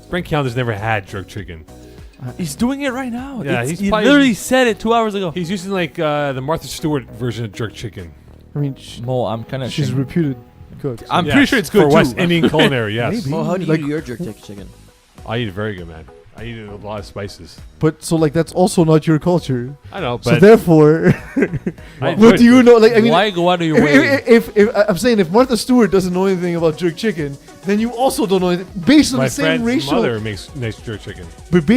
Brent Calendar's never had jerk chicken. He's doing it right now. Yeah, he literally said it 2 hours ago. He's using like the Martha Stewart version of jerk chicken. I mean, Mo, I'm kind of. she's reputed good. I'm pretty sure it's good for too. West Indian culinary. Yes, Maybe. Well, how do you Like- do your jerk chicken? I eat it very good, man. I eat it with a lot of spices. But so like that's also not your culture. I know, So but therefore, I what would- do you know? Like I mean, Why go out of your way? if I'm saying if Martha Stewart doesn't know anything about jerk chicken, then you also don't know anything based on My the same friend's racial. mother makes nice jerk chicken. But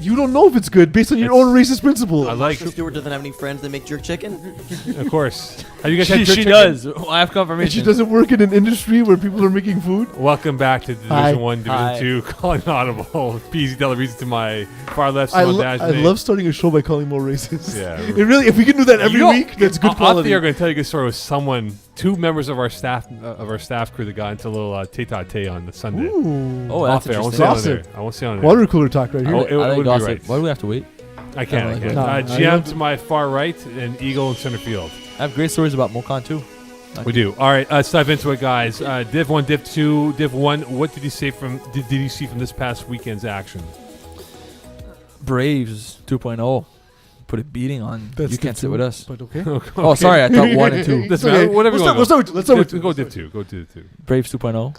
you don't know if it's good based on your It's- own racist principle. I like, Martha Stewart doesn't have any friends that make jerk chicken. of course. Have you guys had jerk She chicken? does. I have And confirmation. she doesn't work in an industry where people are making food. Welcome back to Division Hi. 1, Division Hi. 2, calling audible. Peeze Delarizzi to my far left, I, Simon lo- Dash. I love starting a show by calling more racist. Yeah. It really, if we can do that every You know, week, that's good Off quality. the air, going to tell you a good story with someone, two members of our staff crew that got into a little tete-a-tete on the Sunday. Ooh. Oh, Off that's there. I won't interesting. say on Gossip. there. I won't say on there. Water cooler talk right here. Oh, it I like wouldn't be gossip. right. Why do we have to wait? I can't. I I like can't. it. Nah, I GM love to my far right and Eagle in center field. I have great stories about Mokan too. We do. All right, let's dive into it, guys. Div 1, Div 2, Div 1. What did you say did you see from this past weekend's action? Braves 2.0 put a beating on. That's You can't the sit two, with us. But okay. Oh, sorry. I thought 1 and 2. It's Listen, okay. whatever you Let's want. start with two. Go Div 2. Go Div 2. Braves 2.0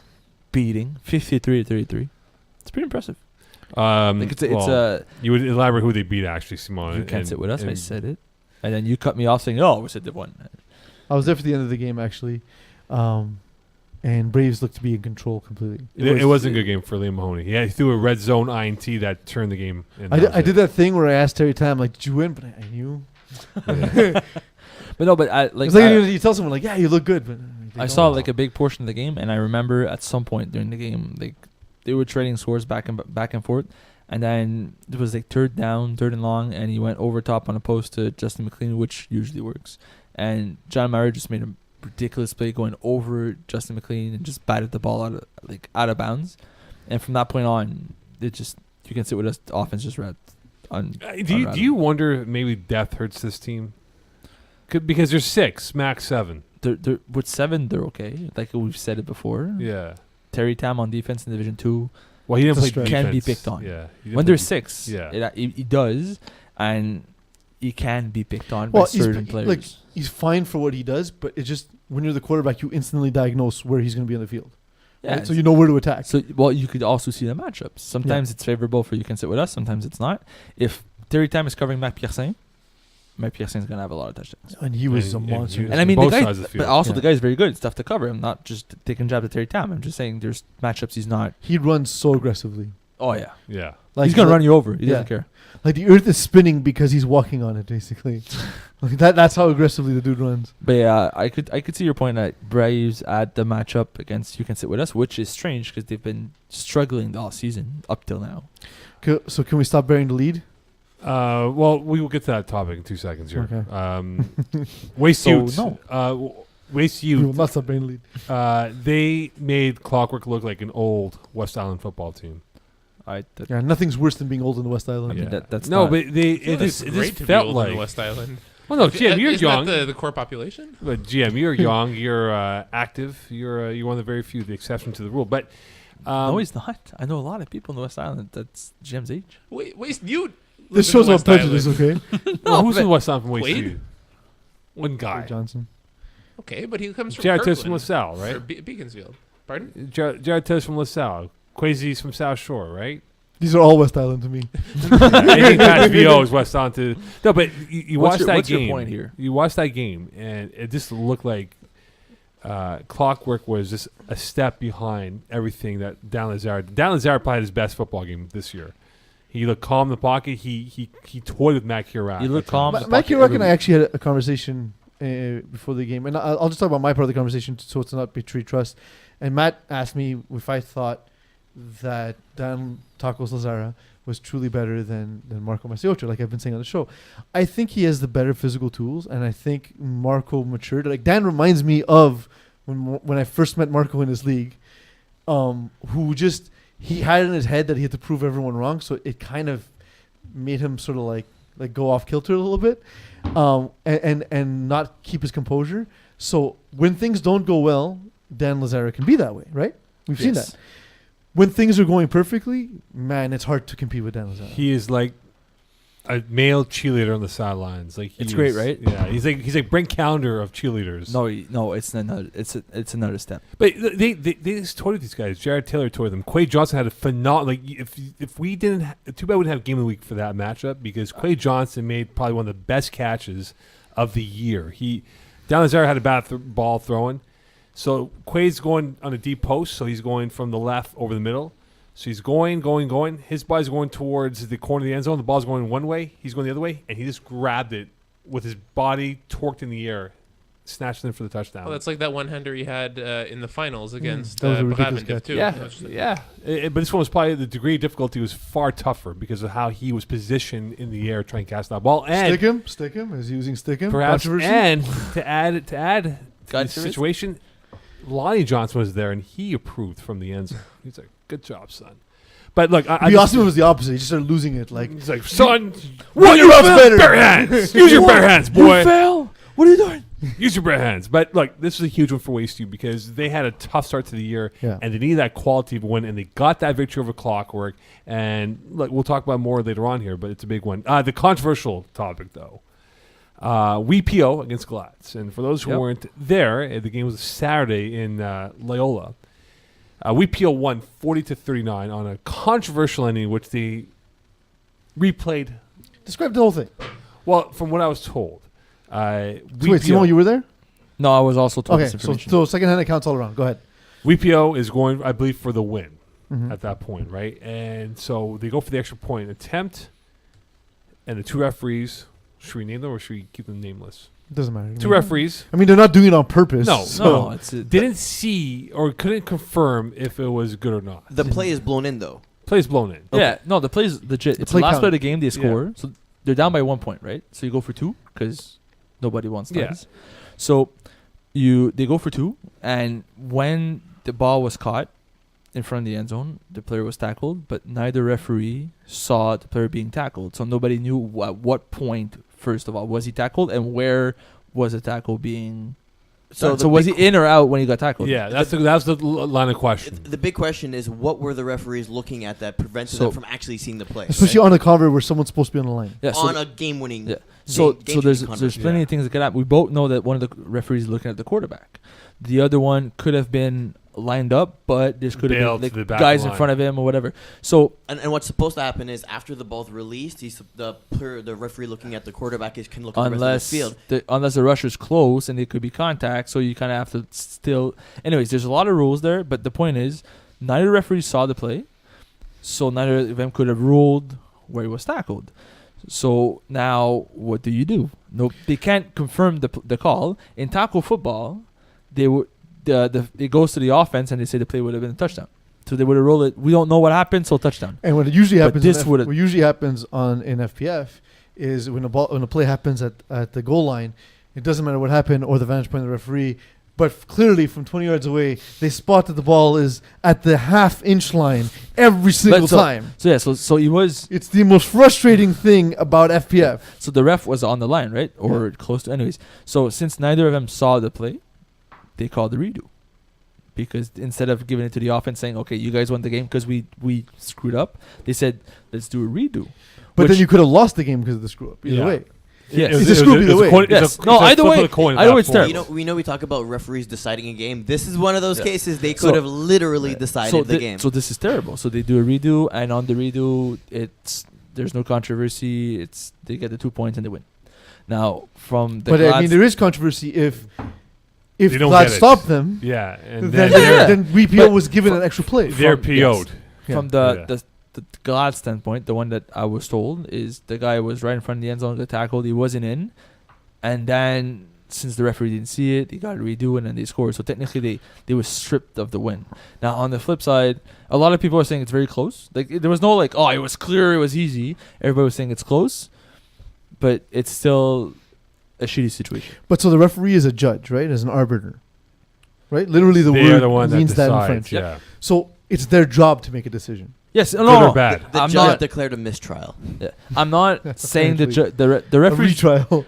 beating 53-33. It's pretty impressive. Like You would elaborate who they beat, actually, Simon. you can't and- sit with us. I and- said it, and then you cut me off saying, "Oh, we said Div 1." I was there for the end of the game actually, and Braves looked to be in control completely. It wasn't a good game for Liam Mahoney. He threw a red zone INT that turned the game. And I did that thing where I asked Terry Tam like, "Did you win?" But I knew. But no, but I like. It's like you tell someone like, "Yeah, you look good," but they I don't. saw like a big portion of the game, and I remember at some point during the game, like they were trading scores back and forth, and then it was like third and long, and he went over top on a post to Justin McLean, which usually works, and John Mayer just made a ridiculous play going over Justin McLean and just batted the ball out of bounds, and from that point on, it just you can sit with us. The offense just read. Do you wonder if maybe depth hurts this team? Because there's 6, max 7. They're with 7, they're okay. Like we've said it before. Yeah. Terry Tam on defense in Division 2 Well, he didn't It's a play stretch. defense. can be picked on. Yeah. he didn't When play there's defense. 6, Yeah. he does, and he can be picked on Well, by certain players. like he's fine for what he does, but it's just when you're the quarterback, you instantly diagnose where he's going to be on the field. yeah, Right? So you know where to attack. so well, you could also see the matchups. Sometimes it's favorable for you can sit with us. Sometimes it's not. If Terry Tam is covering Matt Piercin is gonna have a lot of touchdowns. And he was a And- monster. and And I mean, both the guy, sides of the but field. also Yeah. the guy's very good. It's tough to cover. I'm not just taking jabs at Terry Tam. I'm just saying there's matchups he's not. He runs so aggressively. Oh yeah, Yeah. Like he's gonna like- run you over. He yeah. doesn't care. Like the earth is spinning because he's walking on it, basically. Like that's how aggressively the dude runs. But yeah, I could see your point that Braves at the matchup against You Can Sit With Us, which is strange because they've been struggling all season up till now. So can we stop bearing the lead? Well, we will get to that topic in 2 seconds here. Okay. Waste So, Utes. no. Waste We will Utes. not stop bearing the lead. They made Clockwork look like an old West Island football team. Yeah, nothing's worse than being old in the West Island. I mean, that's no, not- but they It it great just to be felt old on like. the West Island. Well, no, GM, you're Isn't young. that the core population? But GM, you're young. You're active. You're one of the very few, the exception to the rule. But no, he's not. I know a lot of people in the West Island that's GM's age. Wait, you. This live shows in our West prejudice, Island. okay? well, who's but- in West Island from Waste Wade? Ute? One guy. Johnson. Okay, but he comes from Jared Tibbs from Kirkland, LaSalle, or right? Beaconsfield. Pardon? Jared Tibbs from LaSalle. Quasi's from South Shore, right? These are all West Island to me. Anything past VO is West Island to. No, but you What's watched your- that what's your game. point here? You watched that game, and it just looked like Clockwork was just a step behind everything that Dan Lazare. Dan Lazare played his best football game this year. He looked calm in the pocket. He toyed with Matt Kirak. He looked calm. Mike the pocket Kirak and every I week. actually had a conversation before the game, and I'll just talk about my part of the conversation so it's not betray trust. And Matt asked me if I thought that Dan Tacos Lazara was truly better than Marco Masiocha, like I've been saying on the show. I think he has the better physical tools, and I think Marco matured. Like Dan reminds me of when I first met Marco in his league, who just he had in his head that he had to prove everyone wrong, so it kind of made him sort of like go off kilter a little bit, and not keep his composure. So when things don't go well, Dan Lazara can be that way, right? We've seen that. when things are going perfectly, man, it's hard to compete with Dan Lazaro. He is like a male cheerleader on the sidelines. Like It's great, right? Yeah, he's like Brent Calendar of cheerleaders. No, it's another. It's another step. But they just toyed these guys. Jared Taylor toyed them. Quay Johnson had a phenomenal. Like if we didn't, too bad we didn't have game of the week for that matchup because Quay Johnson made probably one of the best catches of the year. Dan Lazaro had a bad ball throwing, so Quay's going on a deep post, so he's going from the left over the middle. So he's going. His body's going towards the corner of the end zone. The ball's going one way. He's going the other way, and he just grabbed it with his body torqued in the air, snatched it in for the touchdown. Well, that's like that one-hander he had in the finals against that was a ridiculous Bravendiv, catch. too. Yeah. But this one was probably the degree of difficulty was far tougher because of how he was positioned in the air trying to cast that ball. And Stick him. Is he using stick him? perhaps, Controversy? and to add to the Controversy? situation, Lonnie Johnson was there and he approved from the end zone. He's like, "Good job, son." But look, The Austin was the opposite. He just started losing it. Like, he's like, "Son, Run your routes better." bare hands. Use your bare hands, boy. You fell. What are you doing? Use your bare hands." But look, this is a huge one for Wasted because they had a tough start to the year, Yeah. and they needed that quality of a win, and they got that victory over Clockwork. And look, we'll talk about more later on here, but it's a big one. The controversial topic, though, WPO against Glatz, and for those who Yep. weren't there, the game was Saturday in Loyola. WPO won 40-39 on a controversial ending, which they replayed. describe the whole thing. Well, from what I was told, So wait, Simon, you were there? No, I was also told Okay, this so information. second-hand accounts all around. Go ahead. WPO is going, I believe, for the win Mhm. at that point, right? And so they go for the extra point attempt, and the two referees. Should we name them or should we keep them nameless? Doesn't matter. Two referees I mean, they're not doing it on purpose. No, so- no, it's didn't see or couldn't confirm if it was good or not. The play is blown in though. Play's blown in. Yeah, no, the play's legit. It's the play last count. play of the game. They score, so they're down by 1 point, right? So you go for two because nobody wants Yeah. ties. So they go for two, and when the ball was caught in front of the end zone, the player was tackled, but neither referee saw the player being tackled, so nobody knew at what point. First of all, was he tackled, and where was the tackle being? So was he in or out when he got tackled? Yeah, that's the line of question. The big question is, what were the referees looking at that prevented So- them from actually seeing the play? Especially on a cover where someone's supposed to be on the line. Yeah. So on a game-winning. Yeah. So game-changing there's controversy. plenty of things that could happen. We both know that one of the referees is looking at the quarterback. The other one could have been lined up, but this could Bailed have to been the back guys in line. front of him or whatever. So And what's supposed to happen is after the ball's released, the referee looking at the quarterback can look at the rest of the field. unless the rusher's close and it could be contact, so you kind of have to still. Anyways, there's a lot of rules there, but the point is, neither referee saw the play, so neither of them could have ruled where he was tackled. So now, what do you do? No, they can't confirm the call in tackle football. They would it goes to the offense and they say the play would have been a touchdown. So they would have rolled it. We don't know what happened, so touchdown. And what it usually But happens, this would've- what usually happens in FPF is when a play happens at the goal line, it doesn't matter what happened or the vantage point of the referee. But clearly, from 20 yards away, they spot that the ball is at the half-inch line every single time. So yeah, so he was. It's the most frustrating thing about FPF. So the ref was on the line, right, or close to. Anyways, so since neither of them saw the play, they called the redo, because instead of giving it to the offense saying, "Okay, you guys won the game because we screwed up," they said, "Let's do a redo." But Which- then you could have lost the game because of the screw-up. Either Yeah. way. Yes. It's a screw either way. Yes. No, either way- either way it's terrible. We know we talk about referees deciding a game. This is one of those Yeah. cases they So- could have literally decided the game. So this is terrible. So they do a redo, and on the redo, there's no controversy. They get the 2 points and they win. Now from the But I Glad's- mean, there is controversy if They don't Glad get it. stopped them. Yeah, and Then, then WPO But was given an extra play. they're from- PO'd. Yeah. from the Glad standpoint, the one that I was told is the guy was right in front of the end zone, got tackled, he wasn't in, and then since the referee didn't see it, he got to redo it and they scored. So technically, they were stripped of the win. Now on the flip side, a lot of people are saying it's very close. Like there was no like, oh, it was clear, it was easy. Everybody was saying it's close, but it's still a shitty situation. But so the referee is a judge, right? As an arbiter, right? Literally, the They word are the one that means that in decides. French. Yeah, So it's their job to make a decision. Yes, no, good no, or bad. The I'm judge not. declared a mistrial. Yeah, I'm not saying the Apparently. the A referee. retrial.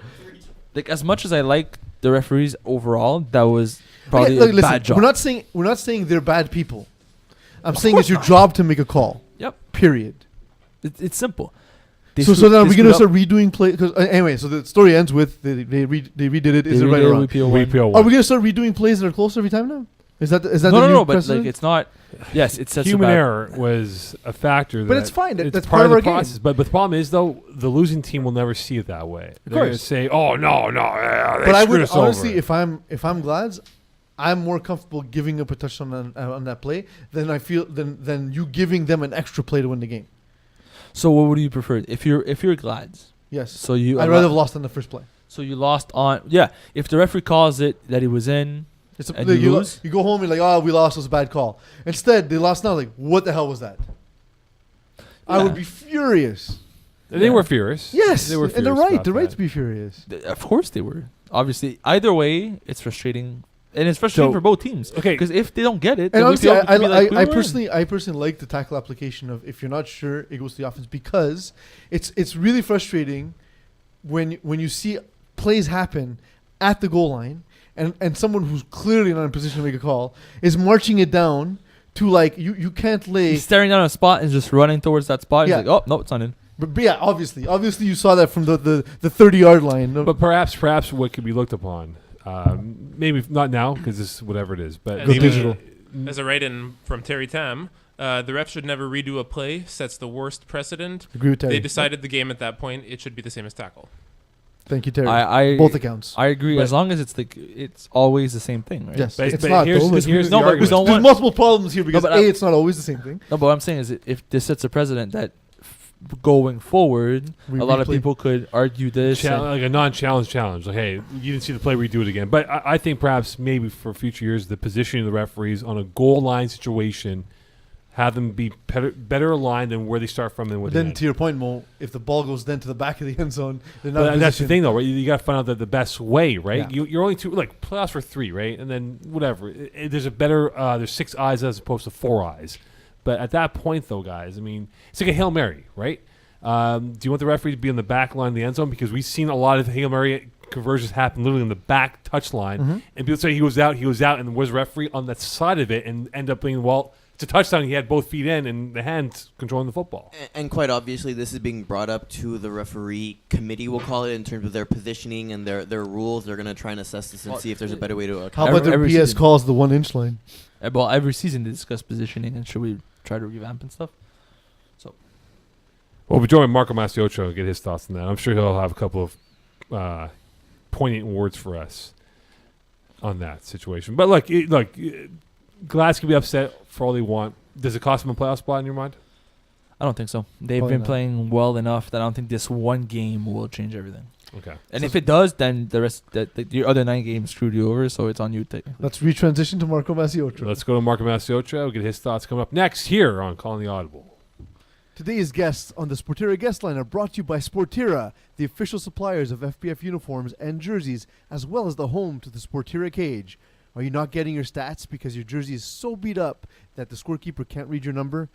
Like as much as I like the referees overall, that was probably Okay, a listen, bad job. We're not saying they're bad people. I'm saying it's your job to make a call. Yep. Period. It's simple. So then are we going to start redoing play? Because anyway, so the story ends with they redid it. Is it right or wrong? WPO1. Are we going to start redoing plays that are close every time now? Is that the new no, but precedent? like it's not. Yes, it sets Human error was a factor. But that it's fine. It's That's part of the our game. process. But the problem is, though, the losing team will never see it that way. They're going to course. say, "Oh no, they But I screwed would us honestly, over." if I'm Glads, I'm more comfortable giving up a touchdown on that play than I feel than you giving them an extra play to win the game. So what would you prefer if you're Glads? Yes. So you I'd rather have lost on the first play. So you lost on if the referee calls it that he was in. And you lose? You go home and like, oh, we lost. It was a bad call. Instead, they lost now. Like, what the hell was that? I would be furious. They were furious. Yes, they were and they're furious right. about They're right that. to be furious. Of course they were. Obviously, either way, it's frustrating, and it's frustrating So- for both teams. Okay. Because if they don't get it, And then honestly, WPL could be like, we I won. personally like the tackle application of if you're not sure, it goes to the offense because it's really frustrating when you see plays happen at the goal line and someone who's clearly not in position to make a call is marching it down to like you can't lay. He's staring down a spot and just running towards that spot. Yeah. He's like, oh no, it's not in. But yeah, obviously you saw that from the 30-yard line. But perhaps what could be looked upon, maybe not now because this is whatever it is, but As Go maybe digital. As a write-in from Terry Tam, the ref should never redo a play. Sets the worst precedent. Agree with Terry. They decided the game at that point. It should be the same as tackle. Thank you, Terry. I Both accounts. I agree. But- as long as it's always the same thing, right? Yes, But- it's but not. here's though. the- Let's be- here's the No, but we argument. don't There's want. multiple problems here because but it's not always the same thing. No, but what I'm saying is if this sets a precedent that going forward, We a lot of replay- people could argue this. and- like a non-challenge challenge. Like, hey, you didn't see the play, redo it again. But I think perhaps maybe for future years, the positioning of the referees on a goal line situation, have them be better aligned than where they start from and where But they then end. to your point, Mo, if the ball goes then to the back of the end zone, they're not. But in that's the position. thing, though, right? You got to find out the best way, right? Yeah. You're only two, like playoffs for three, right? And then whatever. There's a better. There's 6 eyes as opposed to 4 eyes. But at that point, though, guys, I mean, it's like a Hail Mary, right? Do you want the referee to be on the back line of the end zone? Because we've seen a lot of Hail Mary conversions happen literally on the back touch line. Mm-hmm. And people say he was out, and was referee on that side of it and end up being, well, it's a touchdown. He had both feet in and the hand controlling the football. And quite obviously, this is being brought up to the referee committee, we'll call it, in terms of their positioning and their rules. They're going to try and assess this and see if there's a better way to How account. about their Every BS season. calls the 1-inch line? Well, every season they discuss positioning, and should we try to revamp and stuff? Well, we're joined by Marco Mastiotto to get his thoughts on that. I'm sure he'll have a couple of poignant words for us on that situation. But look, Glass can be upset for all they want. Does it cost them a playoff spot in your mind? I don't think so. They've Probably been not. playing well enough that I don't think this one game will change everything. Okay. And if it does, then the rest, the other 9 games screwed you over. So it's on you. Let's retransition to Marco Massiotto. Let's go to Marco Mastiotto, get his thoughts coming up next here on Calling the Audible. Today's guests on the Sportira guest line are brought to you by Sportira, the official suppliers of FPF uniforms and jerseys, as well as the home to the Sportira cage. Are you not getting your stats because your jersey is so beat up that the scorekeeper can't read your number?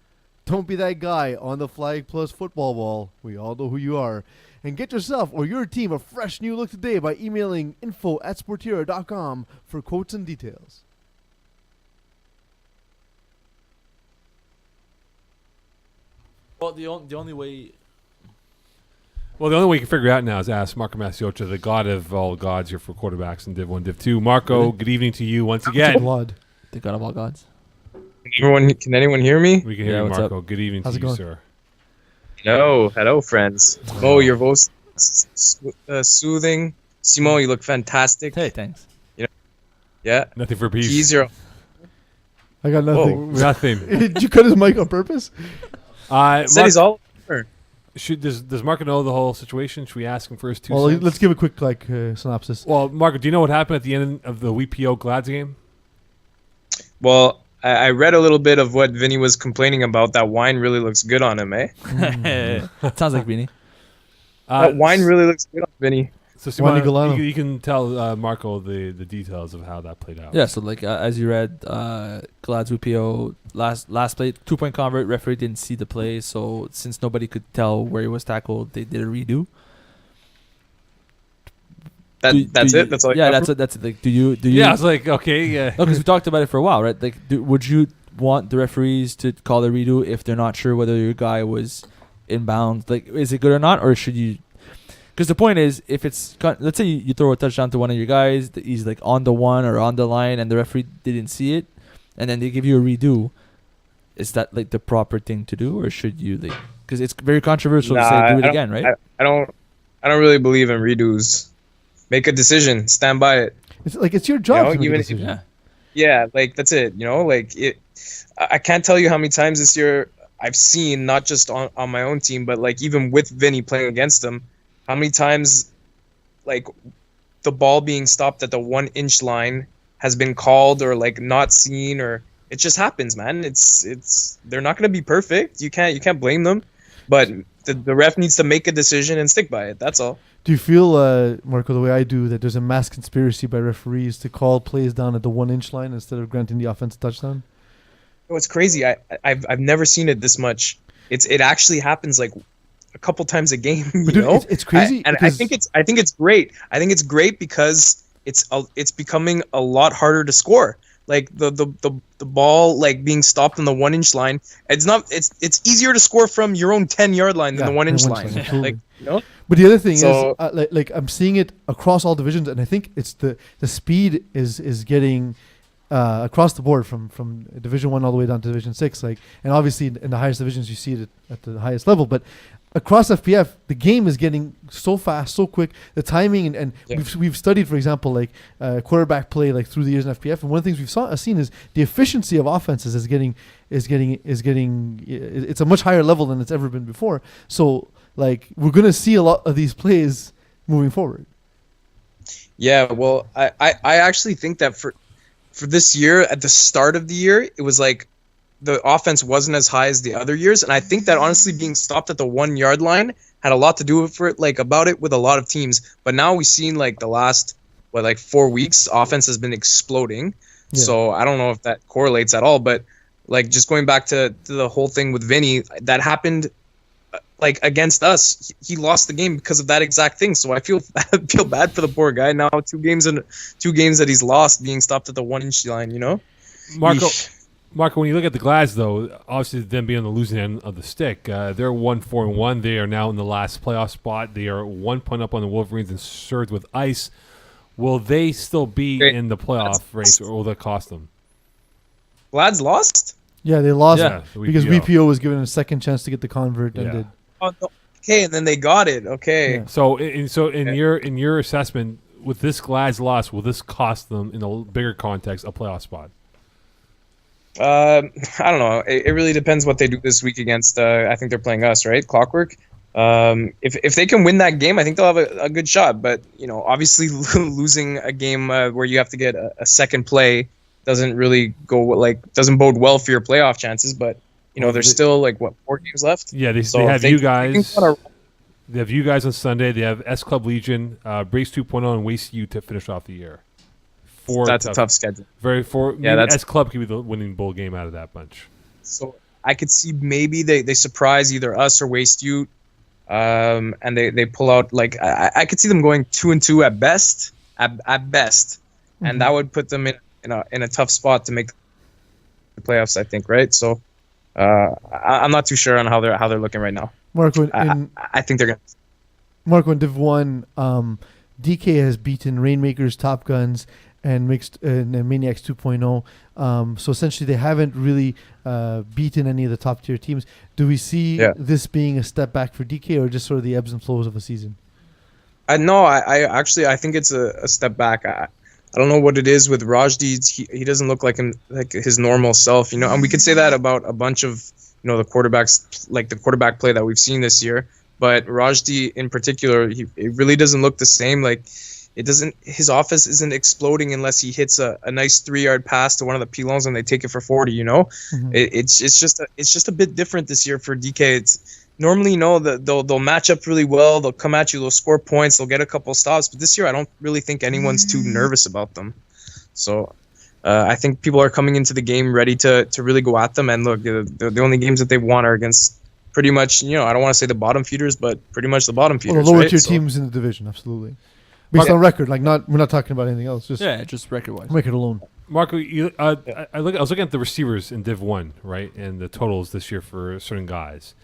Don't be that guy on the Flag Plus football wall. We all know who you are. And get yourself or your team a fresh new look today by emailing info@sportira.com for quotes and details. Well, the only way. Well, the only way you can figure it out now is ask Marco Mastiotto, the god of all gods here for quarterbacks in Div 1, Div 2. Marco, good evening to you once again. Blood. The God of all gods. Can anyone hear me? We can Yeah, hear you, what's Marco. Good evening How's to it you, going? sir. Hello, friends. Mo, your voice soothing. Simon, you look fantastic. Hey, thanks. Yeah. Nothing for peace. Peeze, you're I got nothing. Nothing. Did you cut his mic on purpose? said he's all over. Does Marco know the whole situation? Should we ask him for his 2 Well, cents? let's give a quick synopsis. Well, Marco, do you know what happened at the end of the WPO Glads game? Well, I read a little bit of what Vinny was complaining about. That wine really looks good on him, eh? Sounds like Beanie. That wine really looks good on Vinny. So Juan Simon, Nicolano. you can tell Marco the details of how that played out. Yeah, so like as you read, Glad's WPO last play 2-point convert. Referee didn't see the play, so since nobody could tell where he was tackled, they did a redo. That's it. That's all. Yeah, that's it. That's it. Like, do you? Yeah, I was like, okay, yeah. No, because we talked about it for a while, right? Like, would you want the referees to call the redo if they're not sure whether your guy was inbound? Like, is it good or not, or should you? Because the point is, if it's let's say you throw a touchdown to one of your guys, he's like on the one or on the line, and the referee didn't see it, and then they give you a redo. Is that like the proper thing to do, or should you like? Because it's very controversial to say do it again, right? I don't really believe in redos. Make a decision, stand by it. It's your job to make a even decision. Yeah, like that's it. Like it. I can't tell you how many times this year I've seen, not just on my own team, but like even with Vinny playing against them, how many times like the ball being stopped at the 1 inch line has been called or like not seen, or it just happens, man. It's they're not gonna be perfect. You can't blame them, but the ref needs to make a decision and stick by it. That's all. Do you feel, Marco, the way I do, that there's a mass conspiracy by referees to call plays down at the 1 inch line instead of granting the offensive touchdown? Oh, it's crazy. I've never seen it this much. It actually happens like a couple times a game. You know, it's crazy. I think it's great. I think it's great because it's becoming a lot harder to score. Like the ball like being stopped on the 1 inch line. It's easier to score from your own 10-yard line than the 1 inch line. Like, you know. But the other thing is, like I'm seeing it across all divisions, and I think it's the speed is getting across the board from Division 1 all the way down to Division 6. Like, and obviously in the highest divisions you see it at the highest level, but across FPF the game is getting so fast, so quick. The timing and we've studied, for example, like quarterback play like through the years in FPF, and one of the things we've seen is the efficiency of offenses is getting it's a much higher level than it's ever been before. So like we're gonna see a lot of these plays moving forward. Yeah, well, I actually think that for this year, at the start of the year, it was like the offense wasn't as high as the other years, and I think that honestly being stopped at the 1 yard line had a lot to do with with a lot of teams. But now we've seen like the last 4 weeks, offense has been exploding. Yeah. So I don't know if that correlates at all, but like just going back to the whole thing with Vinny, that happened like against us. He lost the game because of that exact thing. So I feel bad for the poor guy. Now 2 games that he's lost being stopped at the 1 inch line, you know? Marco, when you look at the Glads, though, obviously them being on the losing end of the stick, they're 1-4-1. They are now in the last playoff spot. They are 1 point up on the Wolverines and Surge with ice. Will they still be in the playoff race, or will that cost them? Glads lost? Yeah, they lost because VPO was given a second chance to get the convert and did. Oh, no. Okay, and then they got it. Okay. Yeah. So in your assessment, with this Glads loss, will this cost them, in a bigger context, a playoff spot? I don't know. It really depends what they do this week against. I think they're playing us, right? Clockwork. If they can win that game, I think they'll have a good shot. But obviously losing a game where you have to get a second play doesn't really doesn't bode well for your playoff chances. But there's still 4 games left. Yeah, they have you guys. They have you guys on Sunday. They have S Club Legion, Brace 2.0, and Waste U to finish off the year. That's a tough schedule. S Club could be the winning bowl game out of that bunch. So I could see maybe they surprise either us or Waste U, and they pull out I could see them going 2-2 at best, mm-hmm. and that would put them in a tough spot to make the playoffs. I think, right? So I'm not too sure on how they're looking right now. Marco, I think they're gonna. Marco, in Div 1, DK has beaten Rainmakers, Top Guns, and Maniacs 2.0. So essentially they haven't really beaten any of the top tier teams. Do we see this being a step back for DK, or just sort of the ebbs and flows of a season? No, I think it's a step back. I don't know what it is with Rajdi. He doesn't look like his normal self, and we could say that about a bunch of the quarterbacks, like the quarterback play that we've seen this year. But Rajdi in particular, it really doesn't look the same. His offense isn't exploding unless he hits a nice 3-yard pass to one of the Pilons and they take it for 40. Mm-hmm. It's just a bit different this year for DK. It's normally they'll match up really well. They'll come at you. They'll score points. They'll get a couple stops. But this year I don't really think anyone's too nervous about them. So I think people are coming into the game ready to really go at them. And look, the only games that they won are against pretty much I don't want to say the bottom feeders, but pretty much the bottom feeders. The lower tier teams in the division, absolutely. Based on record, we're not talking about anything else. Just record-wise. Record alone. Marco, I was looking at the receivers in Div 1, right, and the totals this year for certain guys.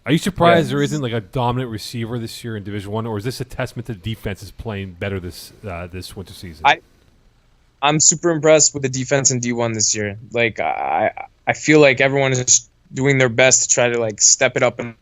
Are you surprised there isn't like a dominant receiver this year in Division 1, or is this a testament to the defense is playing better this winter season? I'm super impressed with the defense in D1 this year. Like I feel like everyone is doing their best to try to like step it up a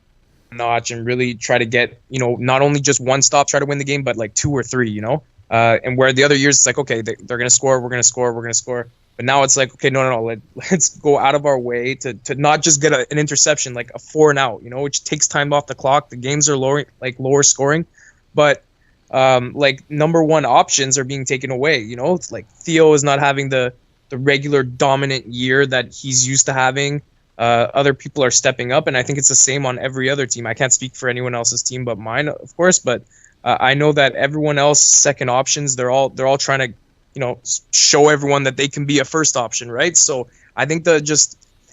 notch and really try to get, not only just one stop, try to win the game, but like 2 or 3, and where the other years it's like, okay, they're going to score, we're going to score, we're going to score. But now it's like, okay, no, let's go out of our way to not just get an interception, like a 4 and out, which takes time off the clock. The games are lower scoring, but like number one options are being taken away. It's like Theo is not having the regular dominant year that he's used to having. Other people are stepping up, and I think it's the same on every other team. I can't speak for anyone else's team but mine, of course, but I know that everyone else second options, they're all trying to show everyone that they can be a first option, right? So I think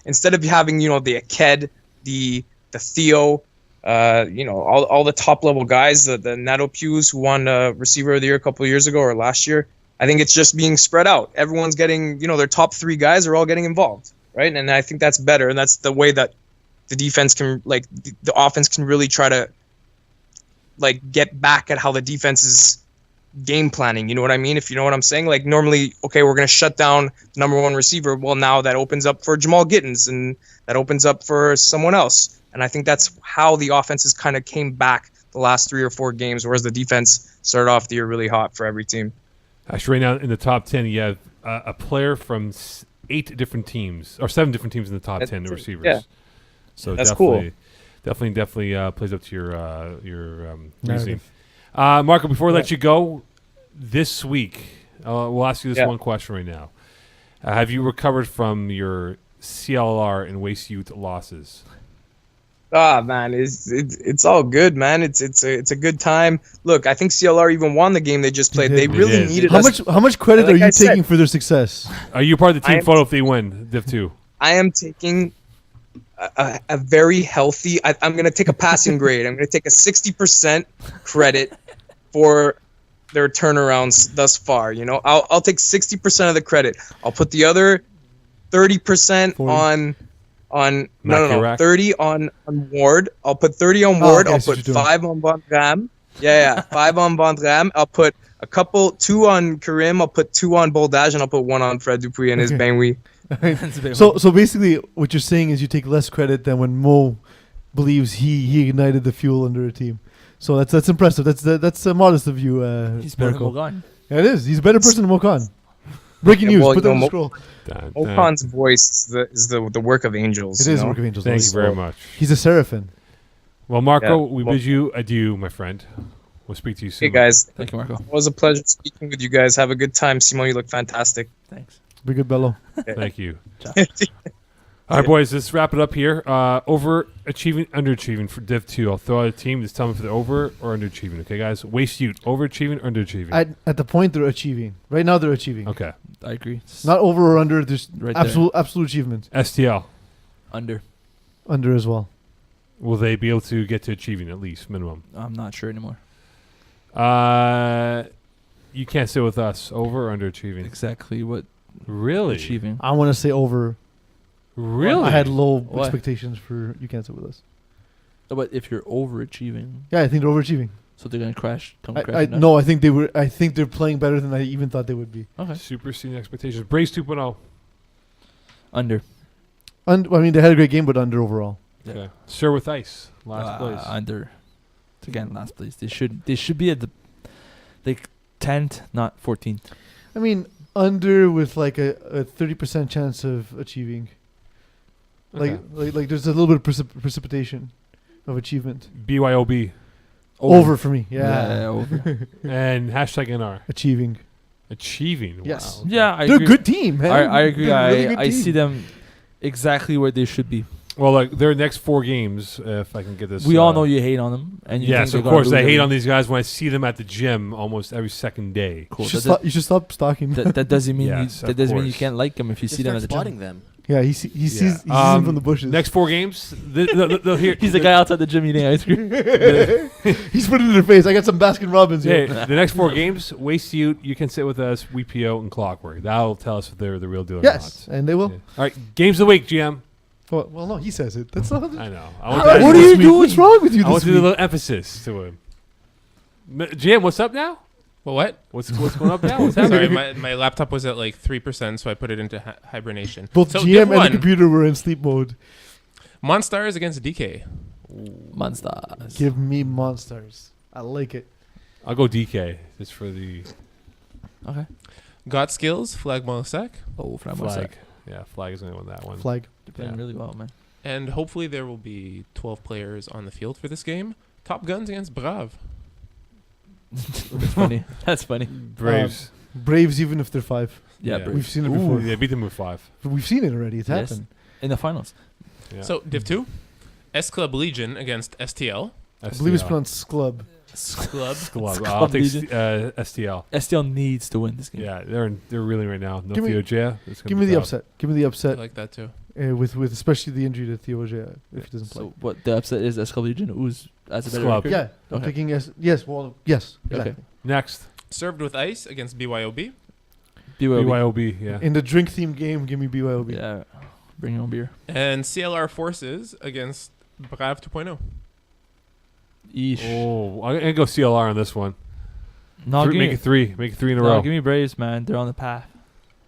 instead of having the Aked, the Theo, all the top level guys, the Nato Pews who won receiver of the year a couple of years ago or last year, I think it's just being spread out. Everyone's getting, their top 3 guys are all getting involved, right? And I think that's better, and that's the way that the defense can, like, the offense can really try to like get back at how the defense is game planning, you know what I mean? If you know what I'm saying, like normally, okay, we're going to shut down number 1 receiver. Well, now that opens up for Jamal Gittins, and that opens up for someone else. And I think that's how the offenses kind of came back the last 3 or 4 games, whereas the defense started off the year really hot for every team. Actually, right now in the top 10, you have a player from 8 different teams, or 7 different teams in the top 10 receivers. Yeah. So that's definitely, cool. Definitely plays up to your reasoning. Marco, before we let you go, this week, we'll ask you this one question right now. Have you recovered from your CLR and Waste Youth losses? Man, it's all good, man. It's a good time. Look, I think CLR even won the game they just played. They really needed us. How much credit are you taking for their success? Are you part of the team photo if they win Div 2? I am taking a very healthy. I'm going to take a passing grade. I'm going to take a 60% credit for their turnarounds thus far. I'll take 60% of the credit. I'll put the other 30% 40. on 30 on Ward. I'll put 30 on Ward. Okay, I'll put 5 on Van Ram. Yeah, 5 on Van Ram. I'll put 2 on Karim. I'll put 2 on Boldage, and I'll put 1 on Fred Dupuis and his Bangui. So basically, what you're saying is you take less credit than when Mo believes he ignited the fuel under a team. So that's impressive. That's a modest of you. He's better than Marco. Mogan. Yeah, it is. He's a better person than Mokan. Breaking news. Put that on the scroll. Mokan's voice is the work of angels. It is the work of angels. Thank you very much. He's a seraphim. Well, Marco, we bid you adieu, my friend. We'll speak to you soon. Hey, guys. Thank you, Marco. It was a pleasure speaking with you guys. Have a good time. Simon, you look fantastic. Thanks. Be good, Bello. Thank you. All right, boys, let's wrap it up here. Overachieving, underachieving for Div 2. I'll throw out a team. Just tell me if they're over or underachieving. Okay, guys? Waste Youth, overachieving, underachieving. At the point they're achieving. Right now they're achieving. Okay. I agree. Not over or under. There's Right absolute achievement. STL, Under. Under as well. will they be able to get to achieving at least, minimum? I'm not sure anymore. You can't sit with us. Over or underachieving? Exactly what Really? achieving. I want to say over. Really? I had low Why? expectations for you can't sit with us. But if you're overachieving, Yeah, I think they're overachieving. so they're gonna crash. No, I think they were. I think they're playing better than I even thought they would be. Okay. Superseding expectations. Brace 2.0. Under. I mean, they had a great game, but under overall. Yeah. Okay. Sir with Ice. Last place. Under. Again, last place. They should be at the 10th, not 14th. I mean, under with like a 30% chance of achieving. Okay. Like there's a little bit of precipitation of achievement. BYOB. Over for me. Yeah. over. And hashtag NR. Achieving. Achieving. Yes. Wow. Yeah, I They're agree. a good team, man. I agree. They're a really good I team. see them exactly where they should be. Well, like their next 4 games, if I can get this. We all know you hate on them, and you Yes, think of they're gonna course. lose I hate every- on these guys when I see them at the gym almost every second day. Cool. You should stop stalking. That doesn't mean Yes, that of doesn't mean you course. can't like them if you Just see them start at the spotting gym. them. Yeah, he sees him from the bushes. Next 4 games. Here, He's the guy outside the gym eating ice cream. He's putting it in their face. I got some Baskin Robbins Hey, here. the next 4 games, Waste Ute, You Can Sit With Us, WePO, and Clockwork. That'll tell us if they're the real deal or Yes, not. and they will. Yeah. All right, games of the week, GM. Well, no, he says it. That's not. I know. What do you do? What's wrong with you I want this to do a week? little emphasis to him. GM, what's up now? Well, what? What's going up now? What's happening? Sorry, my laptop was at like 3%, so I put it into hibernation. Both So, GM Div and the 1, computer were in sleep mode. Monstars against DK. Monsters. Give me monsters. I like it. I'll go DK just for the Okay. Got skills, Flag Molisek. Oh, flag. Yeah, flag is going to win that one. Flag. They're playing Yeah. really well, man. And hopefully there will be 12 players on the field for this game. Top Guns against Brave. That's funny. That's funny. Braves. Braves, even if they're 5. Yeah, Yeah. Braves. We've seen it Ooh, before. yeah, beat them with 5. We've seen it already. It's Yes. happened. In the finals. Yeah. So, Div 2. S Club Legion against STL. I believe it's pronounced Sclub. Club. Club. I'll take STL. STL needs to win this game. Yeah, they're reeling right now. No Give me- Theo. Give me the upset. Give me the I upset like that too. with especially the injury to Theo Ojea if he doesn't play. So what the upset is SK Legion who's as a better Club. record? Yeah, I'm Okay. picking yes. Yes, well, yes. Okay. Exactly. Next, Served with Ice against BYOB. BYOB. BYOB. Yeah. In the drink themed game, give me BYOB. Yeah. Bring your own beer. And CLR Forces against Brave 2.0. Eesh. Oh, I'm gonna go CLR on this one. No, give Make me, it 3. Make it 3 in a no, row. give me Braves, man. They're on the path.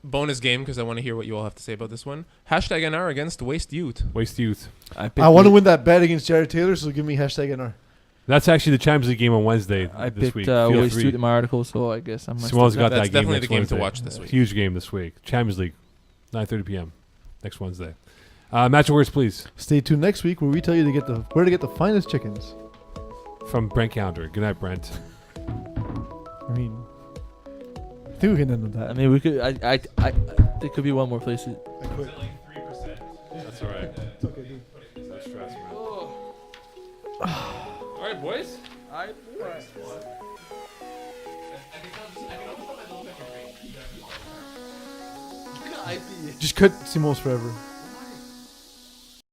Bonus game because I want to hear what you all have to say about this one. Hashtag NR against Waste Youth. Waste Youth. I want to win that bet against Jared Taylor, so give me hashtag NR. That's actually the Champions League game on Wednesday I this picked week. Field Waste 3. Youth in my article, so I guess I'm. Simone's got That's that game definitely next the game Wednesday. to watch this week. Huge game this week. Champions League, 9:30 p.m. next Wednesday. Match of words, please, Stay tuned next week where we tell you where to get the finest chickens. from Brent Calendar. Good night, Brent. I mean, I think we can end on that. I mean, we could. I. There could be one more place. I quit. That's all right. It's okay, dude. No stress, man. All right, boys. Just cut Simo's forever.